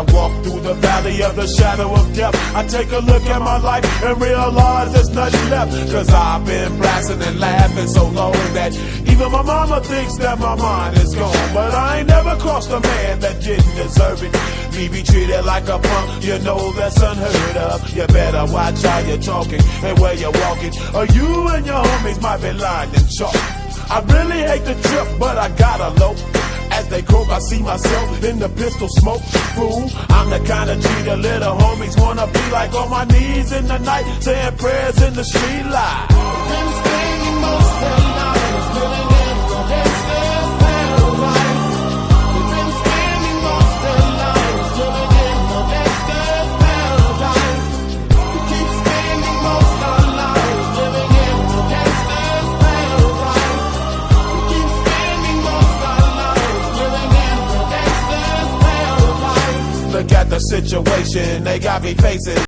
I walk through the valley of the shadow of death, I take a look at my life and realize there's nothing left. Cause I've been blasting and laughing so long that even my mama thinks that my mind is gone. But I ain't never crossed a man that didn't deserve it. Me be treated like a punk, you know that's unheard of. You better watch how you're talking and where you're walking, or you and your homies might be lying in chalk. I really hate the trip, but I gotta low. As they croak, I see myself in the pistol smoke. Fool, I'm the kind of G the little homies wanna be like, on my knees in the night, saying prayers in the street light. Been spending most of their lives living in the gangster's paradise. They've been spending most of their lives living in the gangster's paradise. We keep spending most of our lives living in the gangster's paradise. We keep spending most of our lives living in the gangster's paradise. Look at the situation they got me facing.